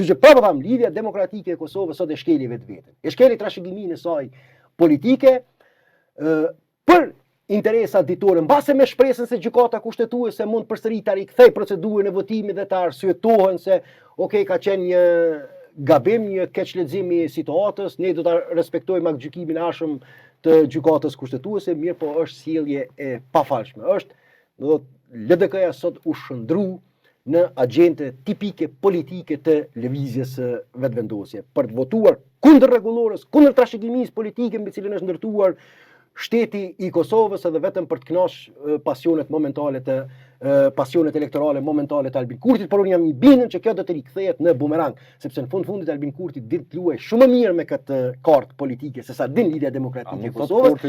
Kështu që prapë tham, lidhja demokratike e Kosovës sot e shkeli vetveten. E shkeli trashëgiminë e saj politike për interesat ditore, mbase me shpresën se gjykata kushtetuese mund përsëri ta rikthej procedurën e votimit dhe ta arsyetohen se ka qenë një gabim, një keqlexim i situatës, ne do ta respektojmë atë gjykimin e arshëm të gjykatës kushtetuese, mirë po është sjellje e pafalshme. LDK-ja sot u shndru në agjente tipike politike të lëvizjes vetvendosje për të votuar kundër rregullorës, kundër trashëgimisë politike mbi cilën është ndërtuar shteti i Kosovës edhe vetëm për të kënaqur pasionet elektorale momentale të Albin Kurtit, por unë jam i bindur që kjo do të rikthehet në bumerang, sepse në fundit Albin Kurti din të luajë shumë më mirë me këtë kartë politike se sa din lidhja demokratike e Kosovës.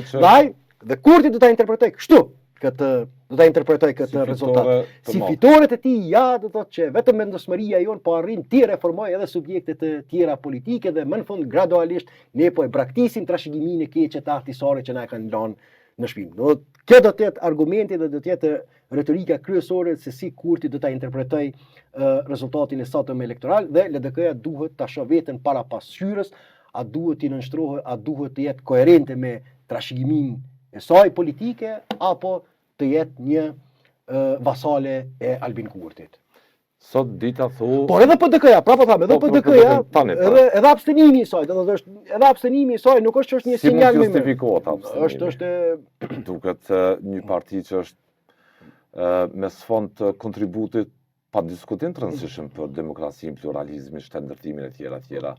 Dhe Kurti do ta interpretoj kështu. Do ta interpretoj këtë rezultat. Si fitoret e tij, do të thotë që vetëm vendosmëria jon po arrin të reformojë edhe subjekte të tjera politike dhe më në fund gradualisht ne po e braktisim trashëgiminë e keqe të ahtisare që na e kanë lënë në shpinë. Kjo do të jetë argumenti dhe do të jetë retorika kryesore se si Kurti do ta interpretoj rezultatin e sotëm elektoral dhe LDK-ja duhet ta shohë veten para pasqyrës, a duhet të nënshtrohet, a duhet të jetë koherente me trashëgiminë e saj politike apo të jetë një vasale e Albin Kurtit. Sot dita thu... Por edhe PDK-ja, prapë tham, edhe PDK-ja, edhe abstenimi i saj, edhe abstenimi i saj nuk është një sinjal me... Si mund justifikohet abstenimi? Është duket një parti që është me sfond të kontributit pa diskutim të rëndësishëm për demokracinë, pluralizmin, shtetërtimin e tjera,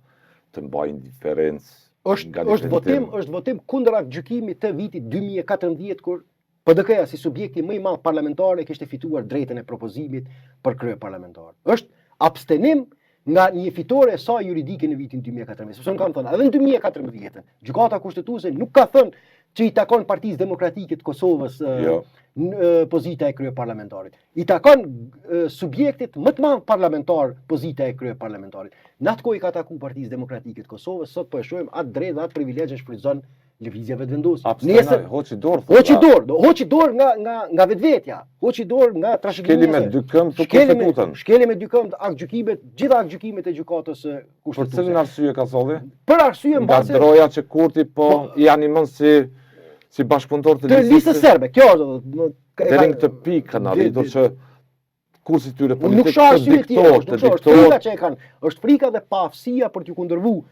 të mbajnë diferencë. Është votim kundër atë gjykimit të vitit 2014 kur PDK-ja si subjekti më i madh parlamentar kishte fituar drejtën e propozimit për krye parlamentar. Është abstenim nga një fitore e saj juridike në vitin 2014. Sepse kam thënë, edhe në 2014 gjykata kushtetuese nuk ka thënë që i takon Partisë Demokratike të Kosovës pozita e kryeparlamentarit. I takon subjektit më të madh parlamentar pozita e kryeparlamentarit. Në atë kohë i ka taku Partisë Demokratike të Kosovës, sot po e shohim atë drejtë dhe atë privilegje shfrytëzon lëvizja vetvendosje. Nesër hoqi dorë nga vetvetja, hoqi dorë nga trashëgimia. Shkeli me dy këmbë të kushtetutën. Shkeli me dy këmbë gjitha aktgjykimet e gjykatës kushtetuese. Për cilën arsye ka solli? Për arsye mbase nga droja që Kurti po i animon si bashkëpunëtor të listës serbe. Kjo është deri në këtë pikë kanë arritur që kursi tyre politik nuk shoh arsye tjetër, frika që e kanë, është frika dhe paaftësia për t'u kundërvua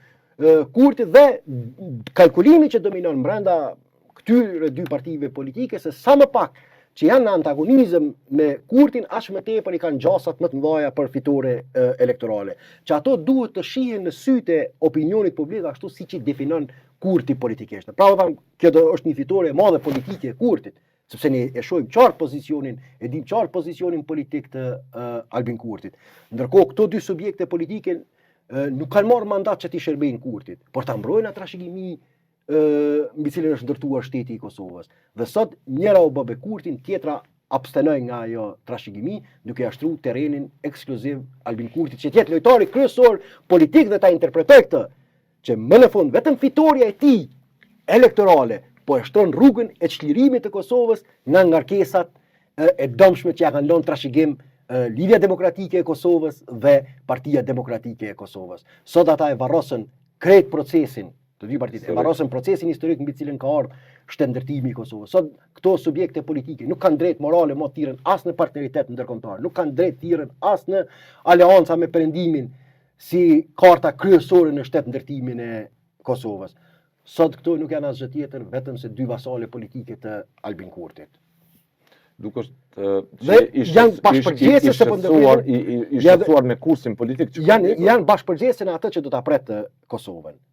Kurtit dhe kalkulimi që dominon brenda këtyre dy partive politike se sa më pak që janë në antagonizëm me Kurtin, aq më tepër i kanë gjasat më të mëdha për fitore elektorale. Që ato duhet të shihen në sytë e opinionit publik ashtu siç i definon Kurti politikisht. Pra kjo është një fitore e madhe politike e Kurtit, sepse ne e shohim qartë pozicionin, e dim qartë pozicionin politik të Albin Kurtit. Ndërkohë këto dy subjekte politike nuk kanë marrë mandat që t'i shërbejnë Kurtit, por ta mbrojnë atë trashëgimi mbi cilën është ndërtuar shteti i Kosovës. Dhe sot njëra u bë me Kurtin, tjetra abstenoi nga ajo trashëgimi, duke ashtruar terrenin ekskluziv Albin Kurtit, që jetë lojtari kryesor politik dhe ta interpretoj këtë, që më në fund vetëm fitoria e tij elektorale po e shtron rrugën e çlirimit të Kosovës nga ngarkesat e dëmshme që ja kanë lënë trashëgim Lidhja Demokratike e Kosovës dhe Partia Demokratike e Kosovës. Sot ata e varrosën krejt procesin, të dy partitë, e varrosën procesin historik mbi cilën ka ardhur shtendërtimi i Kosovës. Sot këto subjekte politike nuk kanë drejt morale më të thirrën as në partneritet ndërkombëtar, nuk kanë drejt të thirrën as në aleanca me Perëndimin si karta kryesore në shtendërtimin e Kosovës. Sot këto nuk janë asgjë tjetër vetëm se dy vasale politike të Albin Kurtit. Duke që i shqetësuar me kursin politik që janë bashkëpërgjese në atë që do ta pretë Kosovën.